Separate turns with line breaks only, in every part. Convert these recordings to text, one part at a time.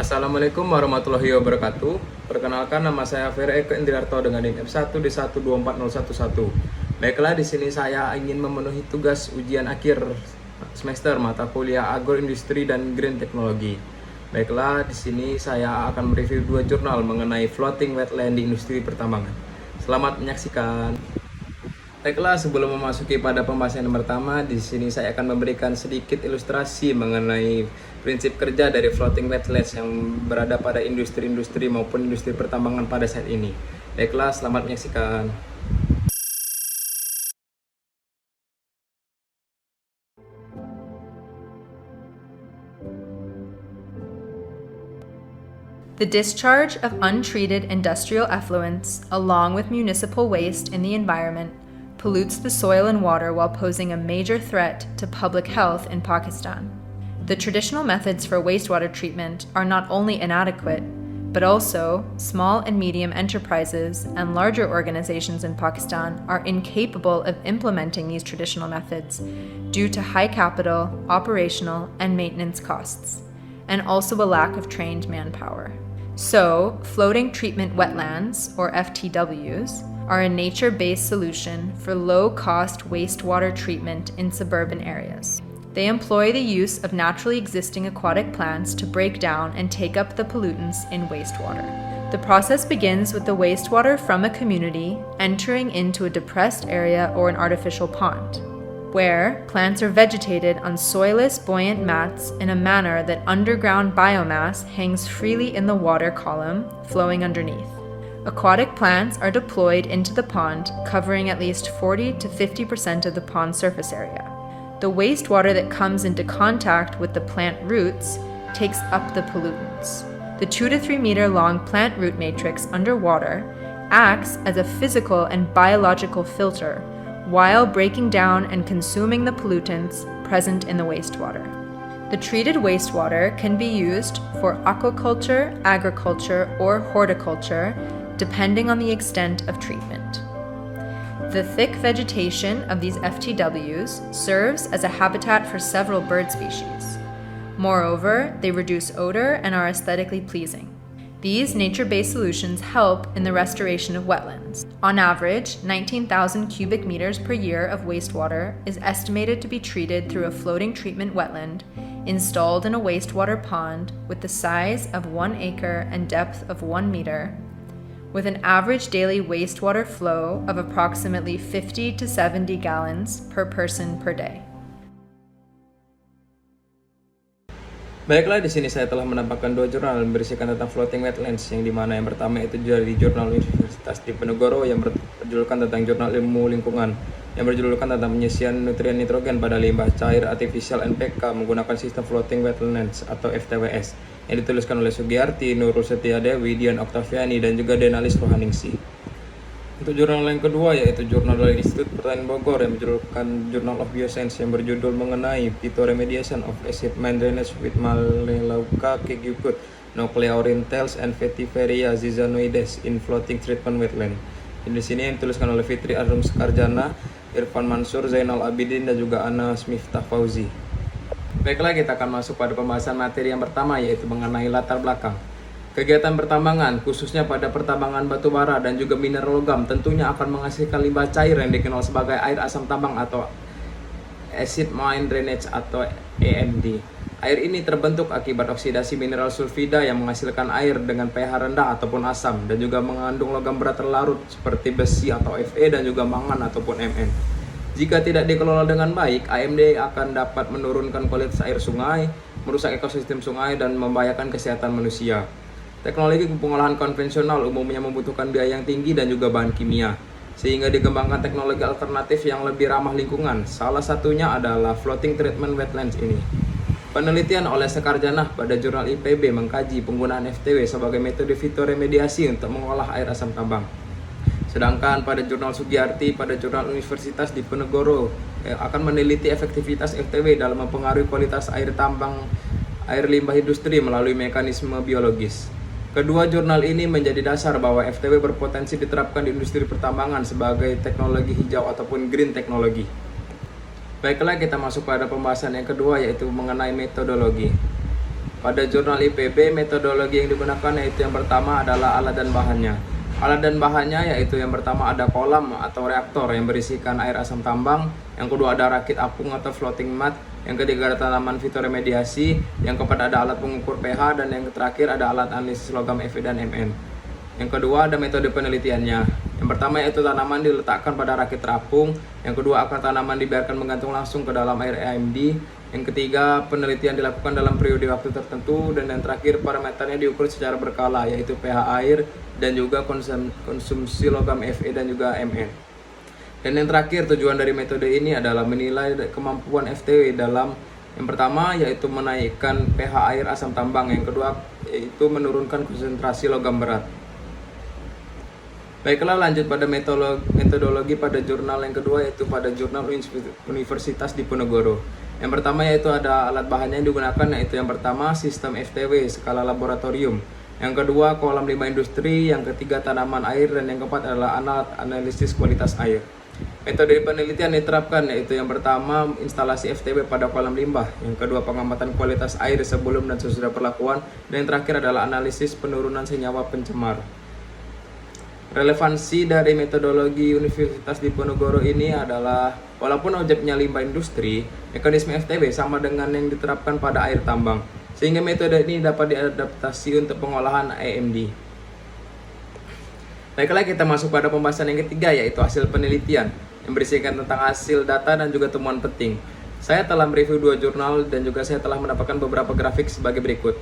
Assalamualaikum warahmatullahi wabarakatuh. Perkenalkan, nama saya Ferry Eko Indiarto dengan NIM F1D124011. Baiklah, di sini saya ingin memenuhi tugas ujian akhir semester mata kuliah Agroindustri dan Green Technology. Baiklah, di sini saya akan mereview dua jurnal mengenai floating wetland di industri pertambangan. Selamat menyaksikan. Baiklah, sebelum memasuki pada pembahasan yang pertama, di sini saya akan memberikan sedikit ilustrasi mengenai prinsip kerja dari floating wetlands yang berada pada industri-industri maupun industri pertambangan pada saat ini. Baiklah, selamat menyaksikan.
The discharge of untreated industrial effluents, along with municipal waste in the environment, pollutes the soil and water while posing a major threat to public health in Pakistan. The traditional methods for wastewater treatment are not only inadequate, but also small and medium enterprises and larger organizations in Pakistan are incapable of implementing these traditional methods due to high capital, operational, and maintenance costs, and also a lack of trained manpower. So, floating treatment wetlands, or FTWs, are a nature-based solution for low-cost wastewater treatment in suburban areas. They employ the use of naturally existing aquatic plants to break down and take up the pollutants in wastewater. The process begins with the wastewater from a community entering into a depressed area or an artificial pond, where plants are vegetated on soilless, buoyant mats in a manner that underground biomass hangs freely in the water column flowing underneath. Aquatic plants are deployed into the pond, covering at least 40 to 50% of the pond surface area. The wastewater that comes into contact with the plant roots takes up the pollutants. The 2 to 3 meter long plant root matrix underwater acts as a physical and biological filter while breaking down and consuming the pollutants present in the wastewater. The treated wastewater can be used for aquaculture, agriculture, or horticulture, depending on the extent of treatment. The thick vegetation of these FTWs serves as a habitat for several bird species. Moreover, they reduce odor and are aesthetically pleasing. These nature-based solutions help in the restoration of wetlands. On average, 19,000 cubic meters per year of wastewater is estimated to be treated through a floating treatment wetland installed in a wastewater pond with the size of 1 acre and depth of 1 meter, with an average daily wastewater flow of approximately 50 to 70 gallons per person per day.
Baiklah, di sini saya telah menampakkan dua jurnal yang berisikan tentang floating wetlands, yang dimana yang pertama itu dari jurnal Universitas Diponegoro yang berjudulkan tentang jurnal ilmu lingkungan yang berjudulkan tentang penyisian nutrien nitrogen pada limbah cair artificial NPK menggunakan sistem floating wetlands atau FTWS yang dituliskan oleh Sugiyarti, Nurul Setiadewi, Dian Oktaviani, dan juga Denalis Rohaningsi. Untuk jurnal yang kedua yaitu jurnal dari Institut Pertanian Bogor yang berjudulkan Journal of Bioscience yang berjudul mengenai phytoremediation of acid mine drainage with Melaleuca caducus, Nuclearin tails and Vetiveria zizanoides in floating treatment wetland. Di sini yang dituliskan oleh Fitri Arum Skarjana, Irfan Mansur, Zainal Abidin, dan juga Ana Miftah Fauzi. Baiklah, kita akan masuk pada pembahasan materi yang pertama yaitu mengenai latar belakang. Kegiatan pertambangan, khususnya pada pertambangan batu bara dan juga mineral logam, tentunya akan menghasilkan limbah cair yang dikenal sebagai air asam tambang atau acid mine drainage atau AMD. Air ini terbentuk akibat oksidasi mineral sulfida yang menghasilkan air dengan pH rendah ataupun asam, dan juga mengandung logam berat terlarut seperti besi atau Fe dan juga mangan ataupun Mn. Jika tidak dikelola dengan baik, AMD akan dapat menurunkan kualitas air sungai, merusak ekosistem sungai, dan membahayakan kesehatan manusia. Teknologi pengolahan konvensional umumnya membutuhkan biaya yang tinggi dan juga bahan kimia, sehingga dikembangkan teknologi alternatif yang lebih ramah lingkungan. Salah satunya adalah floating treatment wetlands ini. Penelitian oleh Sekarjanah pada jurnal IPB mengkaji penggunaan FTW sebagai metode fitoremediasi untuk mengolah air asam tambang. Sedangkan pada jurnal Sugiyarti pada jurnal Universitas Diponegoro akan meneliti efektivitas FTW dalam mempengaruhi kualitas air tambang, air limbah industri melalui mekanisme biologis. Kedua jurnal ini menjadi dasar bahwa FTW berpotensi diterapkan di industri pertambangan sebagai teknologi hijau ataupun green teknologi. Baiklah, kita masuk pada pembahasan yang kedua yaitu mengenai metodologi. pada jurnal IPB metodologi yang digunakan yaitu yang pertama adalah alat dan bahannya. Alat dan bahannya yaitu yang pertama ada kolam atau reaktor yang berisikan air asam tambang, yang kedua ada rakit apung atau floating mat, yang ketiga ada tanaman fitoremediasi, yang keempat ada alat pengukur pH, dan yang terakhir ada alat analisis logam Fe dan Mn. Yang kedua ada metode penelitiannya. Yang pertama yaitu tanaman diletakkan pada rakit terapung, yang kedua akar tanaman dibiarkan menggantung langsung ke dalam air AMD, yang ketiga penelitian dilakukan dalam periode waktu tertentu, dan yang terakhir parameternya diukur secara berkala yaitu pH air dan juga konsumsi logam Fe dan juga Mn. Dan yang terakhir tujuan dari metode ini adalah menilai kemampuan FTW dalam yang pertama yaitu menaikkan pH air asam tambang, yang kedua yaitu menurunkan konsentrasi logam berat. Baiklah, lanjut pada metodologi pada jurnal yang kedua yaitu pada jurnal Universitas Diponegoro. Yang pertama yaitu ada alat bahannya yang digunakan yaitu yang pertama sistem FTW skala laboratorium, yang kedua kolam limbah industri, yang ketiga tanaman air, dan yang keempat adalah analisis kualitas air. Metode penelitian diterapkan yaitu yang pertama instalasi FTW pada kolam limbah, yang kedua pengamatan kualitas air sebelum dan sesudah perlakuan, dan yang terakhir adalah analisis penurunan senyawa pencemar. Relevansi dari metodologi Universitas Diponegoro ini adalah walaupun objeknya limbah industri, mekanisme FTW sama dengan yang diterapkan pada air tambang, sehingga metode ini dapat diadaptasi untuk pengolahan AMD. Baiklah, kita masuk pada pembahasan yang ketiga yaitu hasil penelitian yang berisikan tentang hasil data dan juga temuan penting. Saya telah mereview 2 jurnal dan juga saya telah mendapatkan beberapa grafik sebagai berikut.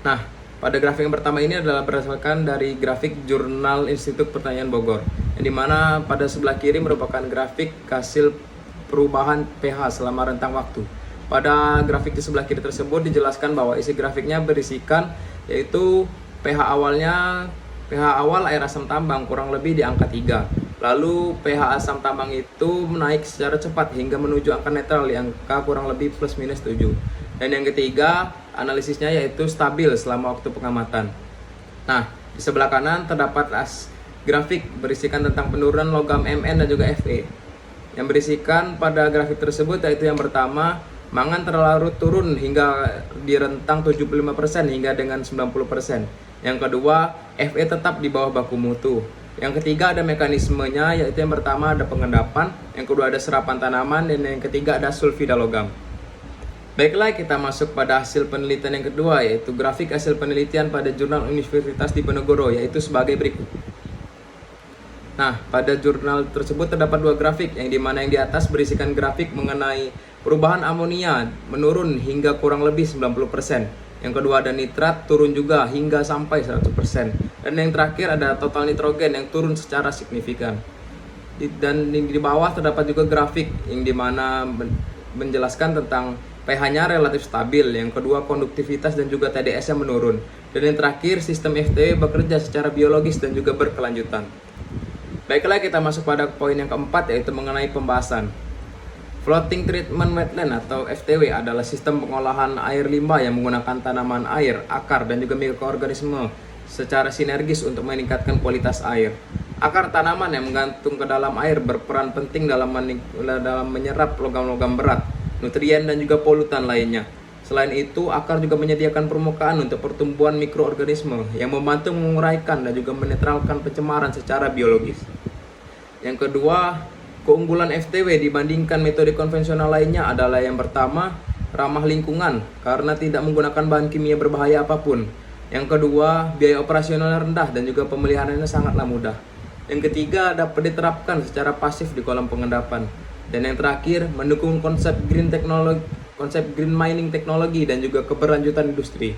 Nah, pada grafik yang pertama ini adalah berdasarkan dari grafik Jurnal Institut Pertanian Bogor, yang dimana pada sebelah kiri merupakan grafik hasil perubahan pH selama rentang waktu. Pada grafik di sebelah kiri tersebut dijelaskan bahwa isi grafiknya berisikan yaitu pH awal air asam tambang kurang lebih di angka 3. Lalu pH asam tambang itu menaik secara cepat hingga menuju angka netral di angka kurang lebih plus minus 7. Dan yang ketiga, analisisnya yaitu stabil selama waktu pengamatan. Nah, di sebelah kanan terdapat grafik berisikan tentang penurunan logam Mn dan juga Fe. Yang berisikan pada grafik tersebut yaitu yang pertama, mangan terlalu turun hingga di rentang 75% hingga dengan 90%. Yang kedua, Fe tetap di bawah baku mutu. Yang ketiga ada mekanismenya yaitu yang pertama ada pengendapan, yang kedua ada serapan tanaman, dan yang ketiga ada sulfida logam. Baiklah, kita masuk pada hasil penelitian yang kedua yaitu grafik hasil penelitian pada jurnal Universitas Diponegoro yaitu sebagai berikut. Nah, pada jurnal tersebut terdapat 2 grafik yang dimana yang di atas berisikan grafik mengenai perubahan amonia menurun hingga kurang lebih 90%. Yang kedua ada nitrat turun juga hingga sampai 100%. Dan yang terakhir ada total nitrogen yang turun secara signifikan. Dan di bawah terdapat juga grafik yang dimana menjelaskan tentang pH-nya relatif stabil, yang kedua konduktivitas dan juga TDS-nya menurun, dan yang terakhir sistem FTW bekerja secara biologis dan juga berkelanjutan. Baiklah, kita masuk pada poin yang keempat yaitu mengenai pembahasan. Floating Treatment Wetland atau FTW adalah sistem pengolahan air limbah yang menggunakan tanaman air, akar, dan juga mikroorganisme secara sinergis untuk meningkatkan kualitas air. Akar tanaman yang menggantung ke dalam air berperan penting dalam menyerap logam-logam berat, nutrien, dan juga polutan lainnya. Selain itu, akar juga menyediakan permukaan untuk pertumbuhan mikroorganisme yang membantu menguraikan dan juga menetralkan pencemaran secara biologis. Yang kedua, keunggulan FTW dibandingkan metode konvensional lainnya adalah yang pertama, ramah lingkungan karena tidak menggunakan bahan kimia berbahaya apapun. Yang kedua, biaya operasional rendah dan juga pemeliharaannya sangatlah mudah. Yang ketiga, dapat diterapkan secara pasif di kolam pengendapan. Dan yang terakhir, mendukung konsep green mining teknologi dan juga keberlanjutan industri.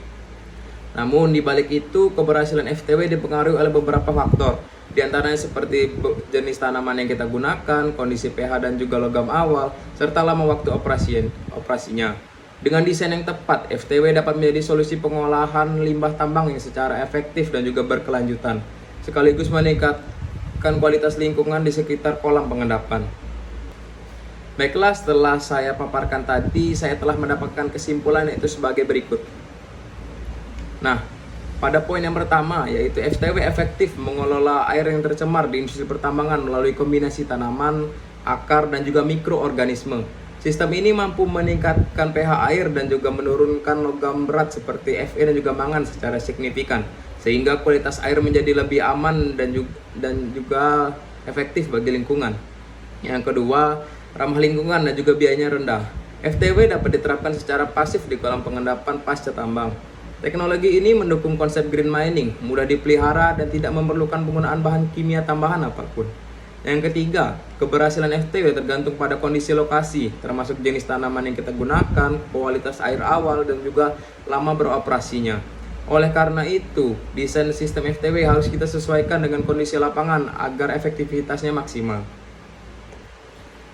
Namun di balik itu, keberhasilan FTW dipengaruhi oleh beberapa faktor. Di antaranya seperti jenis tanaman yang kita gunakan, kondisi pH dan juga logam awal, serta lama waktu operasinya. Dengan desain yang tepat, FTW dapat menjadi solusi pengolahan limbah tambang yang secara efektif dan juga berkelanjutan, sekaligus meningkatkan kualitas lingkungan di sekitar kolam pengendapan. Baiklah, setelah saya paparkan tadi, saya telah mendapatkan kesimpulan yaitu sebagai berikut. Nah, pada poin yang pertama, yaitu FTW efektif mengelola air yang tercemar di industri pertambangan melalui kombinasi tanaman, akar, dan juga mikroorganisme, Sistem ini mampu meningkatkan pH air dan juga menurunkan logam berat seperti Fe dan juga mangan secara signifikan, sehingga kualitas air menjadi lebih aman dan juga efektif bagi lingkungan. Yang kedua, ramah lingkungan dan juga biayanya rendah. FTW dapat diterapkan secara pasif di kolam pengendapan pasca tambang. Teknologi ini mendukung konsep green mining, mudah dipelihara dan tidak memerlukan penggunaan bahan kimia tambahan apapun. Yang ketiga, keberhasilan FTW tergantung pada kondisi lokasi, termasuk jenis tanaman yang kita gunakan, kualitas air awal, dan juga lama beroperasinya. Oleh karena itu, desain sistem FTW harus kita sesuaikan dengan kondisi lapangan agar efektivitasnya maksimal.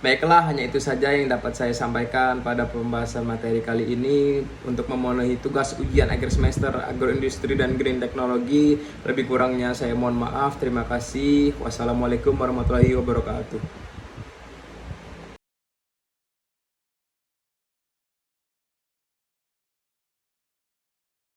Baiklah, hanya itu saja yang dapat saya sampaikan pada pembahasan materi kali ini untuk memenuhi tugas ujian akhir semester agroindustri dan green teknologi. Lebih kurangnya saya mohon maaf. Terima kasih. Wassalamualaikum warahmatullahi wabarakatuh.